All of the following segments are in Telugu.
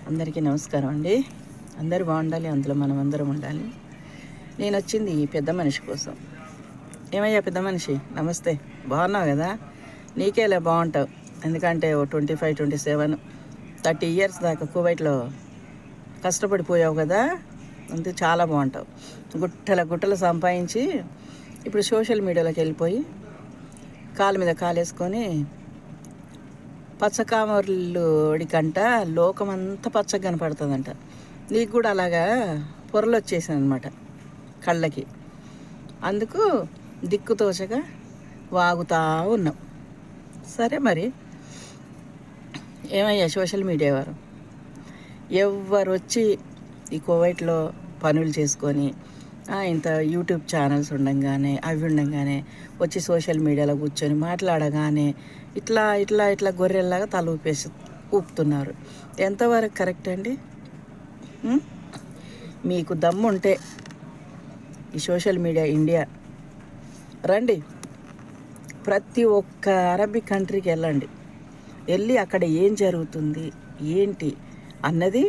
అందరికీ నమస్కారం అండి. అందరూ బాగుండాలి, అందులో మనం అందరం ఉండాలి. నేను వచ్చింది ఈ పెద్ద మనిషి కోసం. ఏమయ్యా పెద్ద మనిషి, నమస్తే. బాగున్నావు కదా? నీకేలే బాగుంటావు. ఎందుకంటే 25, 27, 30 ఇయర్స్ దాకా కువైట్లో కష్టపడిపోయావు కదా, అందుకు చాలా బాగుంటావు. గుట్టలు సంపాదించి ఇప్పుడు సోషల్ మీడియాలోకి వెళ్ళిపోయి కాలు మీద కాలేసుకొని పచ్చకామర్లుడికంట లోకమంతా పచ్చగా కనపడుతుందంట. నీకు కూడా అలాగా పొరలు వచ్చేసాయి అనమాట కళ్ళకి. అందుకు దిక్కుతోచగా వాగుతూ ఉన్నాం. సరే మరి ఏమయ్యా సోషల్ మీడియా వారు ఎవరు వచ్చి ఈ కువైట్లో పనులు చేసుకొని ఇంత యూట్యూబ్ ఛానల్స్ ఉండంగానే వచ్చి సోషల్ మీడియాలో కూర్చొని మాట్లాడగానే ఇట్లా గొర్రెల్లాగా తల ఊపుతున్నారు. ఎంతవరకు కరెక్ట్ అండి? మీకు దమ్ము ఉంటే ఈ సోషల్ మీడియా ఇండియా రండి, ప్రతి ఒక్క అరబిక్ కంట్రీకి వెళ్ళి అక్కడ ఏం జరుగుతుంది ఏంటి అన్నది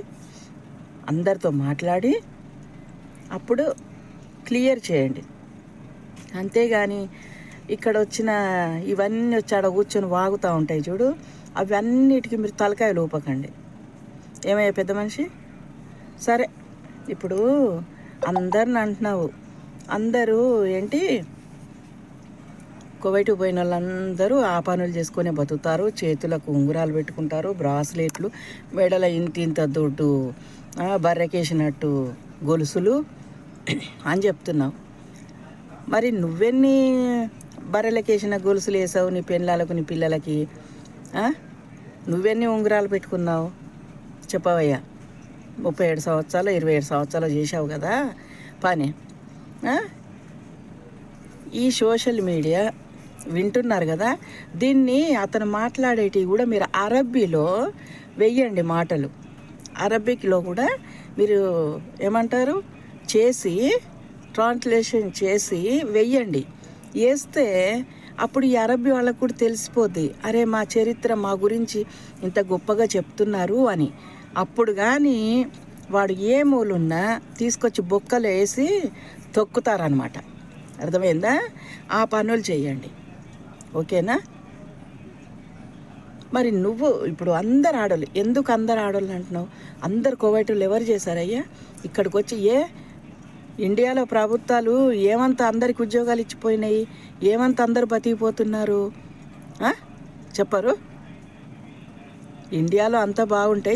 అందరితో మాట్లాడి అప్పుడు క్లియర్ చేయండి. అంతేగాని ఇక్కడ వచ్చిన ఇవన్నీ వచ్చి ఆడ కూర్చొని వాగుతూ ఉంటాయి చూడు, అవన్నిటికీ మీరు తలకాయలు ఊపకండి. ఏమయ్యా పెద్ద మనిషి? సరే ఇప్పుడు అందరిని అంటున్నావు, అందరూ ఏంటి కువైట్ పోయిన వాళ్ళందరూ ఆ పనులు చేసుకునే బతుకుతారు, చేతులకు ఉంగరాలు పెట్టుకుంటారు, బ్రాస్లెట్లు, మెడల ఇంత దొడ్డు బర్రెకేసినట్టు గొలుసులు అని చెప్తున్నావు. మరి నువ్వెన్ని బర్రెలకేసిన గొలుసులు వేసావు నీ పెళ్ళాలకు, నీ పిల్లలకి? నువ్వెన్ని ఉంగరాలు పెట్టుకున్నావు చెప్పవయ్యా? 37 సంవత్సరాలు 27 సంవత్సరాలు చేసావు కదా పని. ఈ సోషల్ మీడియా వింటున్నారు కదా, దీన్ని అతను మాట్లాడేటివి కూడా మీరు అరబ్బీలో వెయ్యండి మాటలు. అరబిక్లో కూడా మీరు ఏమంటారు చేసి ట్రాన్స్లేషన్ చేసి వెయ్యండి. వేస్తే అప్పుడు ఈ అరబ్బీ వాళ్ళకు కూడా తెలిసిపోద్ది, అరే మా చరిత్ర మా గురించి ఇంత గొప్పగా చెప్తున్నారు అని. అప్పుడు కానీ వాడు ఏ మూలున్నా తీసుకొచ్చి బొక్కలు వేసి తొక్కుతారనమాట. అర్థమైందా? ఆ పనులు చేయండి, ఓకేనా? మరి నువ్వు ఇప్పుడు అందరు ఆడోళ్ళు, ఎందుకు అందరు ఆడోళ్ళు అంటున్నావు? అందరు కువైట్లు ఎవరు చేశారయ్యా? ఇక్కడికి వచ్చి ఇండియాలో ప్రభుత్వాలు ఏమంత అందరికి ఉద్యోగాలు ఇచ్చిపోయినాయి, ఏమంత అందరు బతికిపోతున్నారు చెప్పరు? ఇండియాలో అంతా బాగుంటే